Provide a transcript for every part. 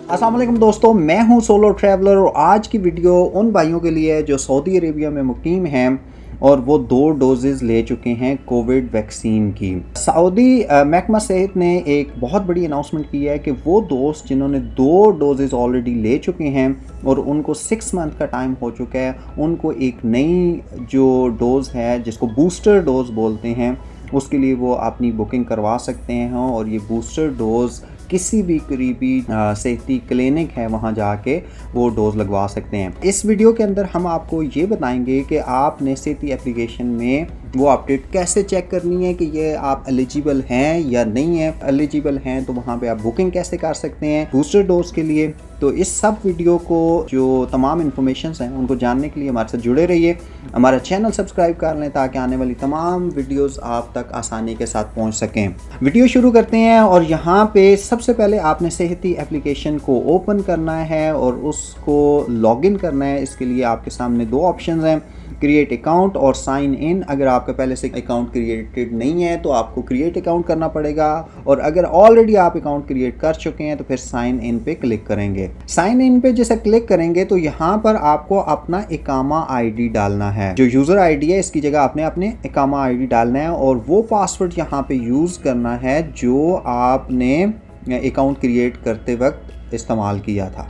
अस्सलाम वालेकुम दोस्तों, मैं हूं सोलो ट्रैवलर और आज की वीडियो उन भाइयों के लिए है जो सऊदी अरेबिया में मुकीम हैं और वो 2 डोजेज़ ले चुके हैं कोविड वैक्सीन की। सऊदी महकमा सेहत ने एक बहुत बड़ी अनाउंसमेंट की है कि वो दोस्त जिन्होंने 2 डोजेज़ ऑलरेडी ले चुके हैं और उनको 6 मंथ का टाइम हो चुका है, उनको एक नई जो डोज़ है जिसको बूस्टर डोज़ बोलते हैं, उसके लिए वो अपनी बुकिंग करवा सकते हैं और ये बूस्टर डोज़ किसी भी करीबी सेहती क्लिनिक है वहाँ जाके वो डोज़ लगवा सकते हैं। इस वीडियो के अंदर हम आपको ये बताएंगे कि आपने सेहती एप्लीकेशन में वो अपडेट कैसे चेक करनी है कि ये आप एलिजिबल हैं या नहीं है। एलिजिबल हैं तो वहाँ पे आप बुकिंग कैसे कर सकते हैं बूस्टर डोज के लिए। तो इस सब वीडियो को जो तमाम इन्फॉर्मेशन हैं उनको जानने के लिए हमारे साथ जुड़े रहिए। हमारा चैनल सब्सक्राइब कर लें ताकि आने वाली तमाम वीडियोस आप तक आसानी के साथ पहुंच सकें। वीडियो शुरू करते हैं और यहाँ पे सबसे पहले आपने सेहती एप्लीकेशन को ओपन करना है और उसको लॉगिन करना है। इसके लिए आपके सामने 2 ऑप्शन हैं, क्रिएट अकाउंट और साइन इन। अगर आपका पहले से अकाउंट क्रिएटेड नहीं है तो आपको क्रिएट अकाउंट करना पड़ेगा और अगर ऑलरेडी आप अकाउंट क्रिएट कर चुके हैं तो फिर साइन इन पे क्लिक करेंगे। साइन इन पे जैसे क्लिक करेंगे तो यहाँ पर आपको अपना इकामा आईडी डालना है। जो यूज़र आईडी है इसकी जगह आपने अपने इकामा आईडी डालना है और वो पासवर्ड यहाँ पे यूज़ करना है जो आपने अकाउंट क्रिएट करते वक्त इस्तेमाल किया था।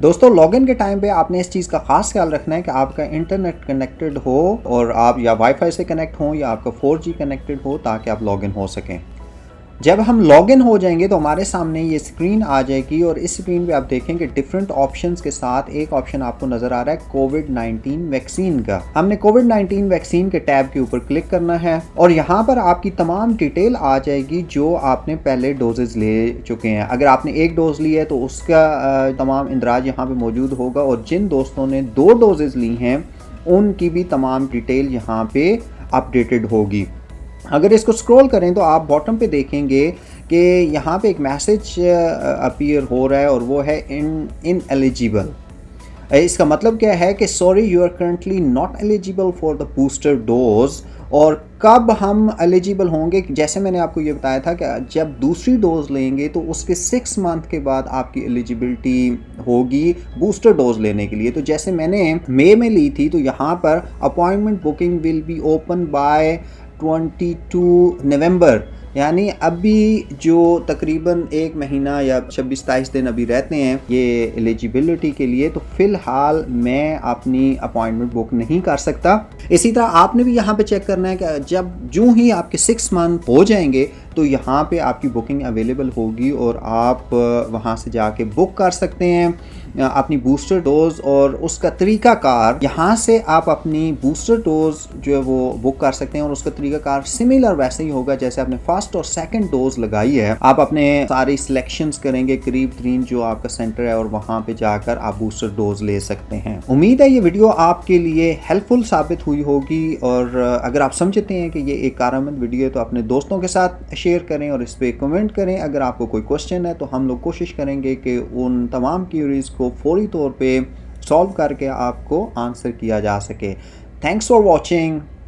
दोस्तों, लॉगिन के टाइम पे आपने इस चीज़ का ख़ास ख्याल रखना है कि आपका इंटरनेट कनेक्टेड हो और आप या वाईफाई से कनेक्ट हो या आपका 4G कनेक्टेड हो ताकि आप लॉगिन हो सकें। जब हम लॉगिन हो जाएंगे तो हमारे सामने ये स्क्रीन आ जाएगी और इस स्क्रीन पे आप देखेंगे डिफरेंट ऑप्शंस के साथ एक ऑप्शन आपको नज़र आ रहा है कोविड-19 वैक्सीन का। हमने कोविड-19 वैक्सीन के टैब के ऊपर क्लिक करना है और यहाँ पर आपकी तमाम डिटेल आ जाएगी जो आपने पहले डोजेज ले चुके हैं। अगर आपने 1 डोज ली है तो उसका तमाम इंदराज यहाँ पर मौजूद होगा और जिन दोस्तों ने 2 डोजेज ली हैं उनकी भी तमाम डिटेल यहाँ पर अपडेटेड होगी। अगर इसको स्क्रॉल करें तो आप बॉटम पे देखेंगे कि यहाँ पे एक मैसेज अपीयर हो रहा है और वो है इन एलिजिबल। इसका मतलब क्या है कि sorry you are currently not eligible for the booster dose. और कब हम एलिजिबल होंगे, जैसे मैंने आपको ये बताया था कि जब दूसरी डोज लेंगे तो उसके 6 मंथ के बाद आपकी एलिजिबिलिटी होगी बूस्टर डोज लेने के लिए। तो जैसे मैंने मई में ली थी तो यहाँ पर appointment booking will be open by 22 नवंबर, यानी अभी जो तकरीबन 1 महीना या 26-27 दिन अभी रहते हैं ये एलिजिबिलिटी के लिए, तो फ़िलहाल मैं अपनी अपॉइंटमेंट बुक नहीं कर सकता। इसी तरह आपने भी यहाँ पे चेक करना है कि जब जूँ ही आपके 6 मंथ हो जाएंगे तो यहाँ पे आपकी बुकिंग अवेलेबल होगी और आप वहाँ से जाके बुक कर सकते हैं अपनी बूस्टर डोज। और उसका तरीक़ाकार, यहाँ से आप अपनी बूस्टर डोज जो है वो बुक कर सकते हैं और उसका तरीक़ाकार सिमिलर वैसे ही होगा जैसे आपने फर्स्ट और सेकंड डोज लगाई है। आप अपने सारी सिलेक्शंस करेंगे करीब तरीन जो आपका सेंटर है और वहाँ पे जाकर आप बूस्टर डोज ले सकते हैं। उम्मीद है ये वीडियो आपके लिए हेल्पफुल साबित हुई होगी और अगर आप समझते हैं कि ये एक कारआमद वीडियो है तो अपने दोस्तों के साथ शेयर करें और इस पर कमेंट करें। अगर आपको कोई क्वेश्चन है तो हम लोग कोशिश करेंगे कि उन तमाम क्यूरीज को फौरी तौर पे सॉल्व करके आपको आंसर किया जा सके। Thanks for watching.